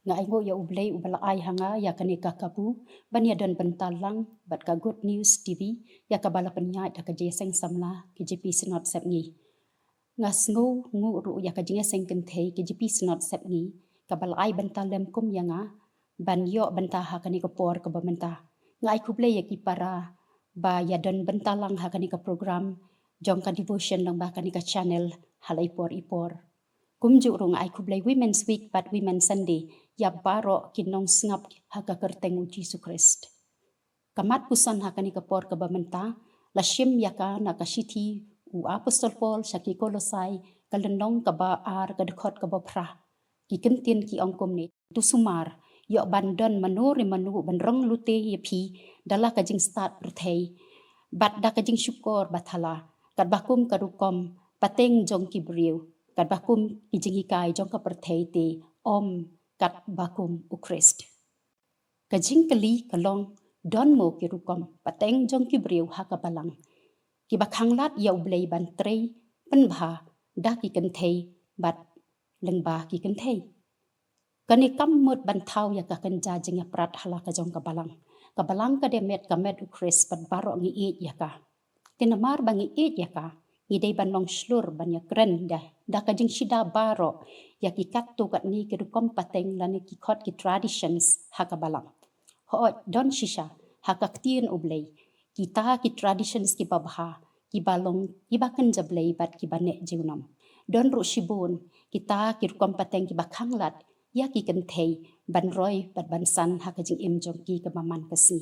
nga ingo ya ublay ubalaay hanga ya kanika kabu ban ya don bentalang bat ka Good News TV ya kabala penya da ka jeseng samla ki jipi sinot sep ngi nga sngo ngu ru ya ka jinga seng kentei ki jipi sinot sep ngi kabalaay bentalem kum ya nga ban yo bentaha kanika por ka bamenta nga ai kublay ya ki para ba ya don bentalang ha kanika program jong ka devotion lang ba kanika channel halai por ipor kumju rong ai kublay Women's Week but Women's Sunday ya baro kinong sngap haka kerteng u Jesu Christ. Kamat pusan haka ni kapor ka bamenta, lasyem yaka nakashiti u Apostol Paul sa ki Kolosai kalenong ka ba ar kadekot ka ba pra. Kikentin ki ongkom ni tu sumar yo bandon manuri manu banrong lute yepi dala kajing start rutei bat da kajing syukur bathala kat bakum karukom pateng jong kibriu kat bakum kijing hikai jong ka perthei te om kat bakum u Christ. Kajing kali kalong don mo kirukom pateng jong kibriu haka balang. Ki bakhanglat ya ublay bantrei penbha da ki kenthei bat lengba ki kenthei. Kani kamut bantau ya ka kenja jing ya prat hala ka jong ka balang. Ka balang ka demet ka med u Christ bat baro ngi it ya ka. Tinamar bangi it ya ka. Idai ban long slur ban ya kren da kajing shida baro ya ki kattu kat ni ki rukom pateng lani ki khot ki traditions haka balang hoot don shisha haka ktien ublay kita ki traditions ki babha ki balong ki bakan jablay bat ki banek jiunom don ru shibun kita ki rukom pateng ki bakhanglat ya ki kenthei ban roy bat bansan haka jing im jong ki kamaman kasni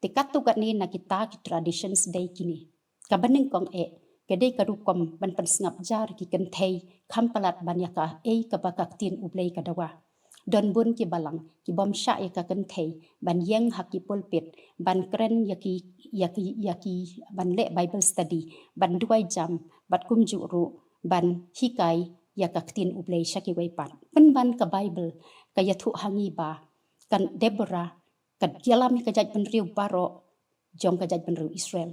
ti kattu kat ni na kita ki traditions day kini kabaning kong kedai karukom ban pensngap jar ki kenthei khampalat banyaka ka bakaktin ublay kadawa don bun ki balang ki bomsha ya ka kenthei ban yeng haki pulpit ban kren yaki ban le Bible study ban duai jam bat kumju ru ban hikai ya kaktin ublay syaki waipat ban ka Bible ka yathu hangi ba kan Deborah kad yalami kajaj penriu baro jong kajaj penriu Israel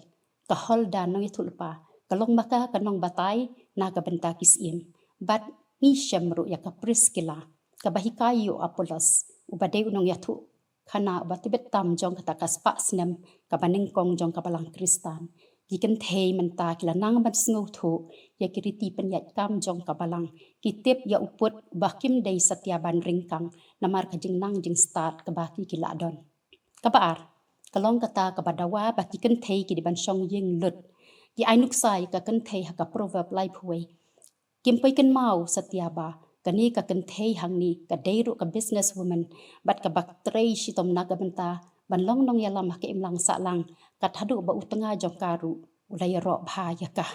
ka holda nang yathu lepa kalong maka kanong batay na kabenta kisim bat ni syamru ya ka Priscilla ka bahikayo Apolos ubade unong yathu kana batibet tam jong kata kaspa snem ka banengkong jong ka balang Kristan giken thei menta kila nang ban sngo thu ya kiriti penyat kam jong ka balang kitip ya uput bakim dei satya ban ringkang namar ka jing nang jing start ka baki kila don kabaar kalong kata ka badawa bakiken thei ki ban song yeng lut ki ainuk sai ka kenthei haka proverb lai phuai kimpai kan mau satiaba kani ka kenthei hangni ka deiru ka business woman bat ka baktrei shitom naga benta banlong nong yalam haka imlang salang kat hadu ba utenga jong karu ulai ro bha yaka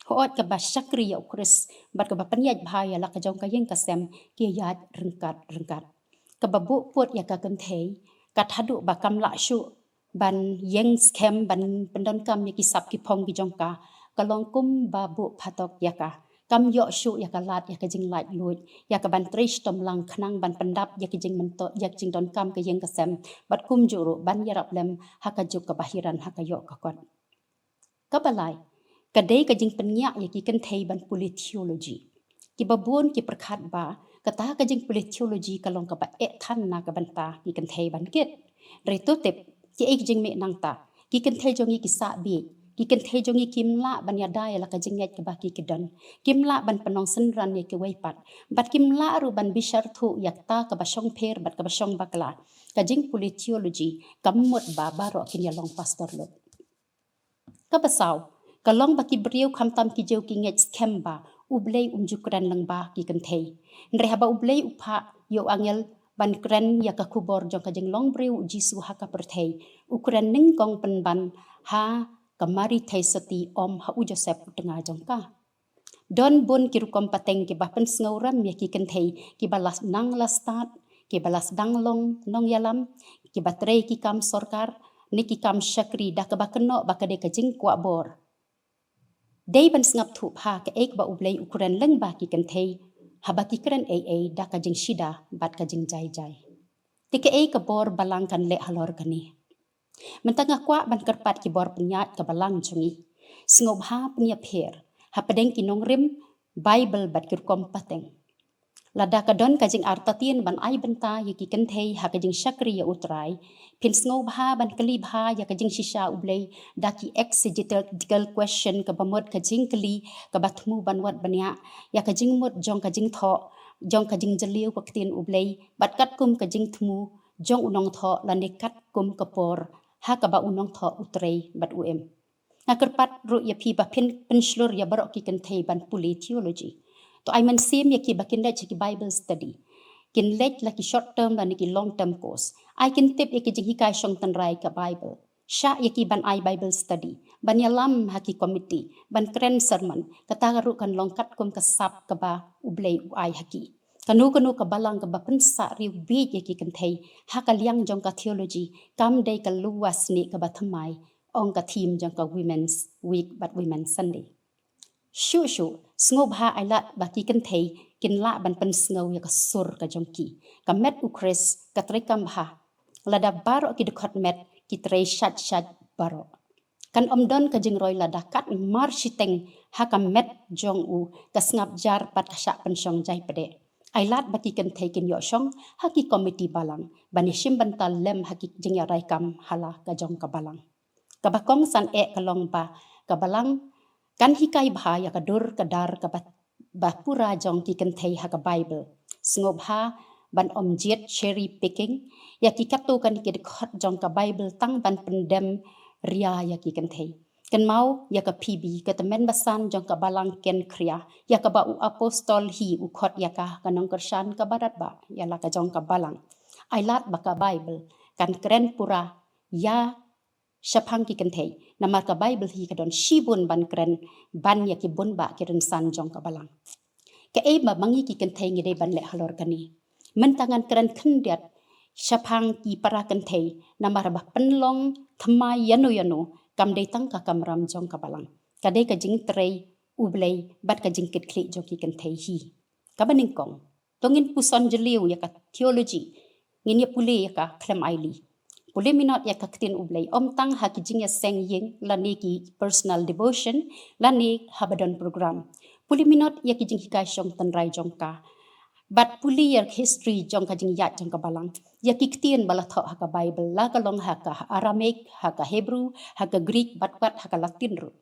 hoot ka ba syakri ya ukris bat ka ba penyaj bha ya la ka jong ka yeng ka sem ki yat rengkat ka babu put ya ka kenthei kat hadu ba kamla shu ban yeng scam ban pendon kam ki sap ki phong ki jongka kalong kum babu phatok yaka kam yo shu yaka lat yaka jing light lut yaka ban trish tom lang khnang ban pendap yaka jing mento yak jing don kam ke yeng kasem bat kum juru ban yarap lem haka juk ka bahiran haka yo ka kon kabalai kadai ka jing penya yaki kenthei ban puli theology ki babun ki perkhat ba kata ka jing puli theology kalong ka ba than na ka banta ki kenthei ban kit retu tep ki ek jing me nang ta ki kenthei jongi ki sa bi ki kenthei jongi kimla ban ya dai la ka jing yat ka ba ki kedon kimla ban penong senran ye ki weipat bat kimla ru ban bishar thu yak ta ka ba shong pher bat ka ba shong bakla ka jing puli theology kamut ba baro kin ya long pastor lot ka basau kalong ba ki briu khamtam ki jeu ki ngech kemba ublei umjukran lang ba ki kenthei nreha ba ublei upha yo angel ban kren ya ka kubor jong ka jeng long breu Jisu ha ka perthei ukran ning kong penban ha kamari thai sati om ha u Joseph tenga jong ka don bun ki rukom pateng ki ba pen sngoram ya ki kenthei ki balas nang la start ki balas danglong nong yalam ki batrei ki kam sorkar ni ki kam syakri da ka ba keno ba ka de ka jeng kwa bor dei ban snap thu pha ka ek ba ublei ukran leng ba ki kenthei habaki keren da ka jing shida bat ka jing jai tika ka bor balang kan le halor kani mentanga kwa ban kerpat ki bor penyat ka balang chungi sngob ha penya pher ha pedeng ki nongrim Bible bat kir kom pateng lada kadon kajing artatien ban ai benta ya ki kentei ha kajing syakri ya utrai pin sngo bha ban kali bha ya kajing shisha ublei daki exegetical question ka bamot kajing kali ka bathmu banwat banya ya kajing mot jong kajing tho jong kajing jeliu paktin ublei bat kat kum kajing thmu jong unong tho lane kat kum kapor ha ka ba unong tho utrai bat um ngakerpat ru ya pi ba pin penslur ya barok ki kentei ban puli theology to I man sim ya ki bakinda ki Bible study kin lek la ki short term dan ki long term course I can tip ya ki jing hikai shong tan rai ka Bible sha ya ki ban I Bible study ban ya lam ha ki committee ban kren sermon kata ru kan longkat kum ka sap ka ba ublei u ai haki kanu ka balang ka ba pensa ri bi ya ki kentei ha ka liang jong ka theology kam dei ka luas ni ka ba thamai ong ka theme jong ka women's week but women's Sunday shu sngob ha ailat baki kan thei kin la ban pen sngo ya ka sur ka jongki ka met ukres ka trekam ha lada baro ki dekot met ki tre shat baro kan omdon ka jing roi lada kat mar shiteng ha ka met jong u ka snap jar pat ka sha pen shong jai pede ailat baki kan thei kin yo shong ha ki committee balang bani shim ban ta lem ha ki jing ya rai kam hala ka jong ka balang ka bakong san e ka long ba ka balang kan hikai bha ya kadur kadar ka ba pura jong ki kan thei ha ka Bible sngob ha ban omjet cherry picking ya ki katu kan ki khot jong ka Bible tang ban pendem ria ya ki kan thei kan mau ya ka pb ka temen basan jong ka balang ken kria ya ka ba u apostol hi u khot ya ka kanong kersan ka barat ba ya la ka jong ka balang ailat ba ka Bible kan kren pura ya syapang ki kentei namar ka Bible hi kadon shibun ban kren ban ya ki bun ba ki ren san jong ka balang ka e ma mangi ki kentei ngi dei ban le halor kani mentangan kren khendiat syapang ki para kentei namar ba penlong thamai yanu kam dei tang ka kamram jong ka balang ka dei ka jing trei ublei bat ka jing kit kli jong ki kentei hi ka baning kong tongin puson jeliu ya ka theology ngin ya puli ya ka klem aili Puli minot ya kaktin ublay tang haki jing ya seng ying lani ki personal devotion lani habadon program. Puli minot ya ki jing hikai syong tanrai jong ka. But puli ya history jong ka jing yat jong ka balang. Ya ki ktin bala tho haka Bible la ka long haka Aramaic, haka Hebrew, haka Greek, bat haka Latin ru.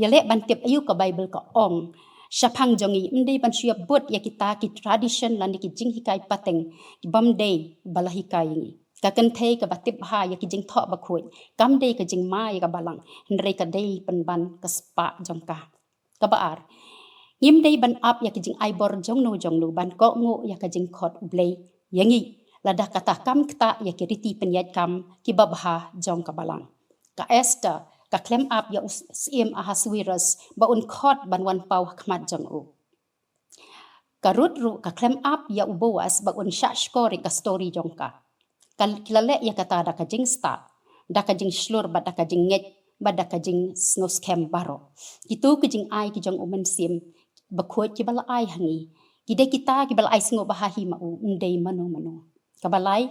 Ya le bantip ayu ka Bible ka ong. Syapang jongi mendei ban syua bot ya kita ki tradition lani ki jing hikai pateng ki bamdei bala hikai ini. Ka kan thei ka batip ha ya ki jing tho ba khoi kam dei ka jing ma ya ka balang hendrei ka dei pen ban ka spa jong ka baar ngim dei ban ap ya ki jing ai bor jong nu ban ko ngo ya ka jing khot blei yangi lada kata kam kta ya ki riti pen yat kam ki babha jong ka balang ka Esther ka klem ap ya sim Ahasuerus ba un khot ban wan pau khmat jong u ka rut ru ka klem ap ya Boaz ba un sha skori ka story jong ka kilale ya kata da kajing start da kajing slur ba da kajing nget ba da kajing snos kem baro gitu kajing ai ki jong umen sim ba khot ki bala ai hangi kide kita ki bala ai sngo bahahi ma undei mano kabalai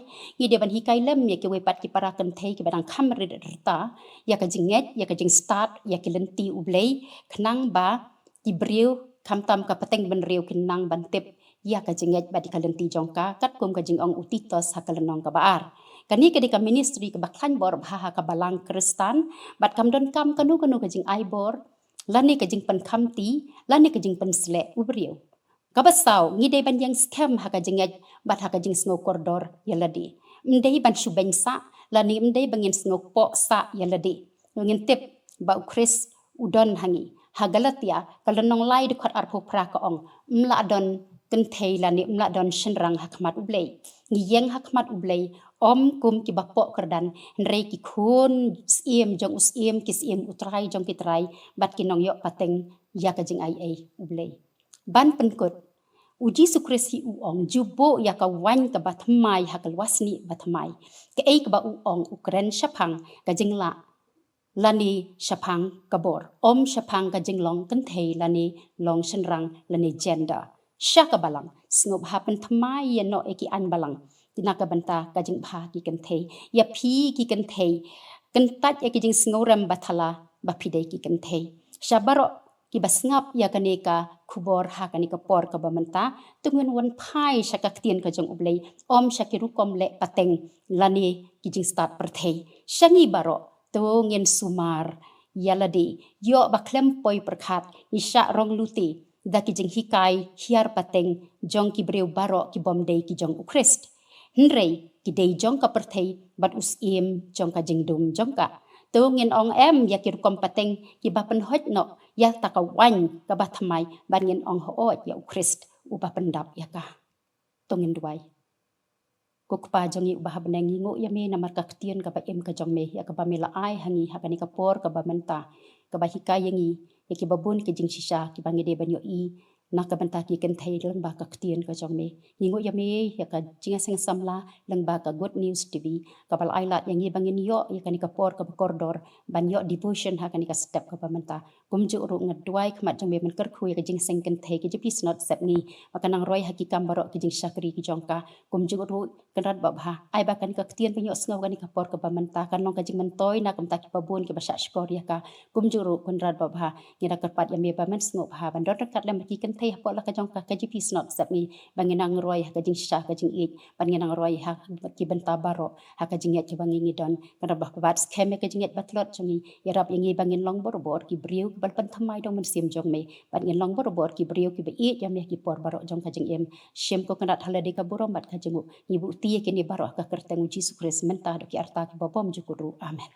ide ban hikai lem ya ki wepat ki para kan thei ki badang kham rita ya kajing nget ya kajing start ya ki lenti ublei khnang ba ki briu kam tam ka pateng ben riu kinang ban tip ya ka jinget ba di kalenti jongka kat kum ka jing ong utitos hakalenong ka baar kani ka di ka ministry ka baklan bor bha ka balang kristan bat kam don kam kanu ka jing ai bor lani ka jing pen kam ti lani ka jing pen sle ubriu ka basau ngide ban yang scam ha ka jinget bat ha ka jing sngo kordor yaladi mdei ban shubeng sa lani mdei bangin sngo po sa yaladi ngin tip ba kris udon hangi hagalatia kalenong lai de khat arpo pra ka ong mla don kan thei lani mla don shenrang hakmat ublei ngiyeng hakmat ublei om kum ki bapo kerdan nrei ki khun siem jong usiem ki siem utrai jong ki trai bat ki nong yo pateng ya ka jing ai ublei ban penkut uji sukresi u ong jubo ya ka wan ka batmai hakal wasni batmai ke ei ka ba u ong ukren shapang ka jing la lani shapang kabor om shapang ka jing long kan thei lani long shenrang lani gender syaka balang snob happen thamai ya no eki an balang tinaka banta ka jing bha ki kan thei ya phi ki kan thei kan tat eki jing sngoram bathala ba phidei ki kan thei shabaro Kibas ngap ya kaneka kubor ha kaneka por ka bamenta tungun wan pai syaka ktien ka jong ublei om syakiru kom le pateng lani kijing start perthei syangi baro tungin sumar yaladi yo baklem poi perkhat isya rong luti da kijing hikai hiar pateng jong ki breu baro ki bom dei ki jong ukrist Henry ki dei jong ka perthei bat us im jong ka jing dum jong ka tungin ong em yakir kom pateng ki bapen hoj no ya takawany ka bathamai bangin ong ho ya ukrist ubah pendap ya ka tungin duai kukpa jongi ubah beneng ngingu ya me namar ka ktien ka ba im ka jong me ya ka ba mela ai hangi hakani ka por ka ba menta ka ba hikai yangi ya ki babun ki jing shisha ki bangi de banyo i na ka benta ki ken thai leng ba ka ktien ka jong me ngingu ya me ya ka jinga seng samla leng ba ka good news tv ka bal ai lat yangi bangin yo ya kani ka por ka ba kordor ban yo devotion hakani ka step ka ba menta kumju ru ngadwai khmat jong me men ker khui ka jing seng ken thai ki jepi snot sep ni makanang roi hakikam baro ki jing shakri ki jong ka kumju ru kenrat babha ai ba kan ka ktien penyo sngaw kan ka por ka ba menta kan long ka jing mentoi na kam ta ki babun ki ba sha skor ya ka kumju ru kenrat babha ngira kerpat ya me ba men sngaw bha ban dot kat lem ki ken thai po la ka jong ka jepi snot sep ni banginang roi ka jing sha ka jing ik banginang roi ha ki benta baro ha ka jing ya ki bangi don kan bah bat skeme ka jing batlot chungi ya rap yangi bangin long bor bor ki briu bal pan thamai dong men sim jong me bangin long bor bor ki briu ki be i ya me ki por baro jong ka jing em shem ko kanat halade ka burom bat ka jingu ibu tie kini baro ka kerteng Yesus Kristus menta do ki arta ki bobom jukuru amen